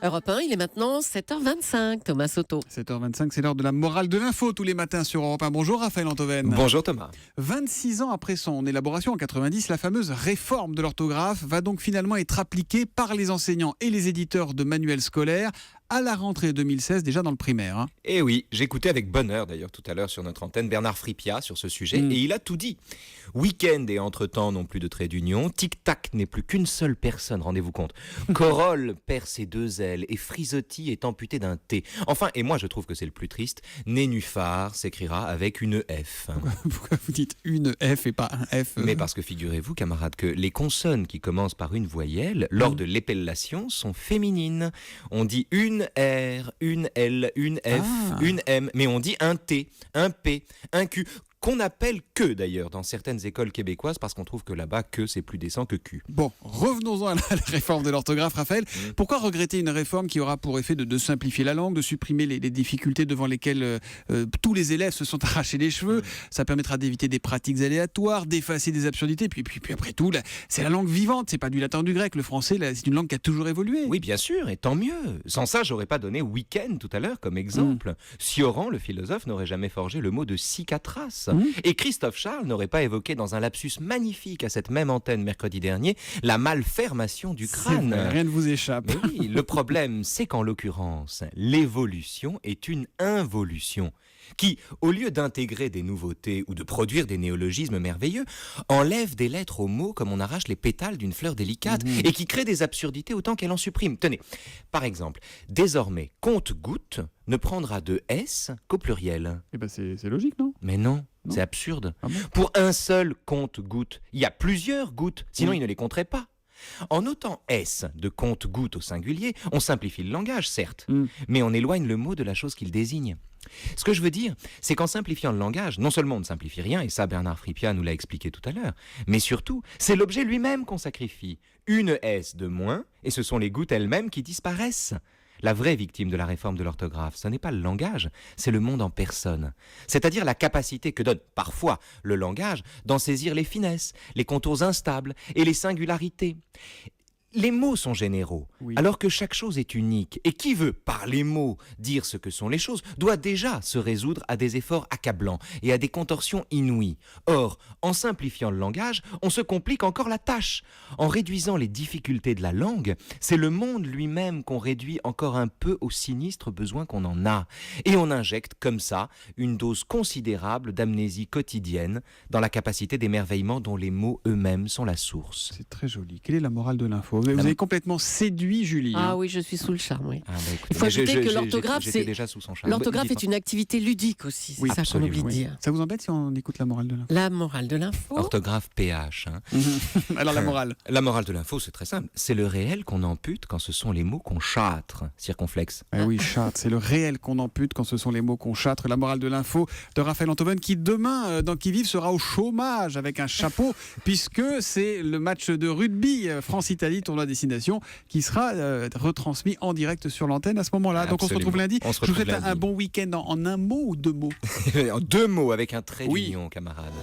Europe 1, il est maintenant 7h25, Thomas Soto. 7h25, c'est l'heure de la morale de l'info tous les matins sur Europe 1. Bonjour Raphaël Antoven. Bonjour Thomas. 26 ans après son élaboration en 90, la fameuse réforme de l'orthographe va donc finalement être appliquée par les enseignants et les éditeurs de manuels scolaires à la rentrée 2016, déjà dans le primaire. Et oui, j'écoutais avec bonheur d'ailleurs tout à l'heure sur notre antenne Bernard Fripia sur ce sujet et il a tout dit. Week-end et entre-temps n'ont plus de trait d'union, Tic-Tac n'est plus qu'une seule personne, rendez-vous compte. Corolle perd ses deux ailes et Frisotti est amputé d'un T. Enfin, et moi je trouve que c'est le plus triste, Nénuphar s'écrira avec une F. Pourquoi vous dites une F et pas un F Mais parce que figurez-vous camarades que les consonnes qui commencent par une voyelle, lors de l'épellation, sont féminines. On dit une R, une L, une F, une M, mais on dit un T, un P, un Q, qu'on appelle que d'ailleurs dans certaines écoles québécoises parce qu'on trouve que là-bas que c'est plus décent que Q. Bon, revenons-en à la réforme de l'orthographe, Raphaël. Pourquoi regretter une réforme qui aura pour effet de simplifier la langue, de supprimer les difficultés devant lesquelles tous les élèves se sont arrachés les cheveux? Ça permettra d'éviter des pratiques aléatoires, d'effacer des absurdités. Puis après tout, c'est la langue vivante, c'est pas du latin ou du grec. Le français, c'est une langue qui a toujours évolué. Oui, bien sûr, et tant mieux. Sans ça, j'aurais pas donné week-end tout à l'heure comme exemple. Sioran, le philosophe, n'aurait jamais forgé le mot de cicatras. Et Christophe Charles n'aurait pas évoqué dans un lapsus magnifique à cette même antenne mercredi dernier la malformation du crâne. Vrai, rien ne vous échappe. Mais oui, le problème, c'est qu'en l'occurrence, l'évolution est une involution qui, au lieu d'intégrer des nouveautés ou de produire des néologismes merveilleux, enlève des lettres aux mots comme on arrache les pétales d'une fleur délicate et qui crée des absurdités autant qu'elle en supprime. Tenez, par exemple, désormais, compte-goutte ne prendra de S qu'au pluriel. Eh ben c'est logique, non? Mais non. Non. C'est absurde. Ah bon? Pour un seul compte-goutte, il y a plusieurs gouttes, sinon il ne les compterait pas. En notant S de compte-goutte au singulier, on simplifie le langage, certes, mais on éloigne le mot de la chose qu'il désigne. Ce que je veux dire, c'est qu'en simplifiant le langage, non seulement on ne simplifie rien, et ça Bernard Fripia nous l'a expliqué tout à l'heure, mais surtout, c'est l'objet lui-même qu'on sacrifie. Une S de moins, et ce sont les gouttes elles-mêmes qui disparaissent. La vraie victime de la réforme de l'orthographe, ce n'est pas le langage, c'est le monde en personne. C'est-à-dire la capacité que donne parfois le langage d'en saisir les finesses, les contours instables et les singularités. Les mots sont généraux, alors que chaque chose est unique. Et qui veut, par les mots, dire ce que sont les choses, doit déjà se résoudre à des efforts accablants et à des contorsions inouïes. Or, en simplifiant le langage, on se complique encore la tâche. En réduisant les difficultés de la langue, c'est le monde lui-même qu'on réduit encore un peu au sinistre besoin qu'on en a. Et on injecte, comme ça, une dose considérable d'amnésie quotidienne dans la capacité d'émerveillement dont les mots eux-mêmes sont la source. C'est très joli. Quelle est la morale de l'info? Vous avez complètement séduit Julie. Ah oui, je suis sous le charme, oui. Ah bah écoutez, Il faut ajouter que l'orthographe, j'étais déjà sous son charme. l'orthographe est une activité ludique aussi, c'est ça qu'on oublie de dire. Ça vous embête si on écoute la morale de l'info? La morale de l'info. Orthographe PH. Alors la morale. La morale de l'info, c'est très simple. C'est le réel qu'on ampute quand ce sont les mots qu'on châtre. Circonflexe. Ah oui, châtre. C'est le réel qu'on ampute quand ce sont les mots qu'on châtre. La morale de l'info de Raphaël Antoven qui demain, dans Qui Vive, sera au chômage avec un chapeau puisque c'est le match de rugby France-Italie, tournoi destination, qui sera retransmis en direct sur l'antenne à ce moment-là. Donc on se retrouve lundi. Je vous souhaite un bon week-end en un mot ou deux mots? En deux mots avec un trait d'union, camarade.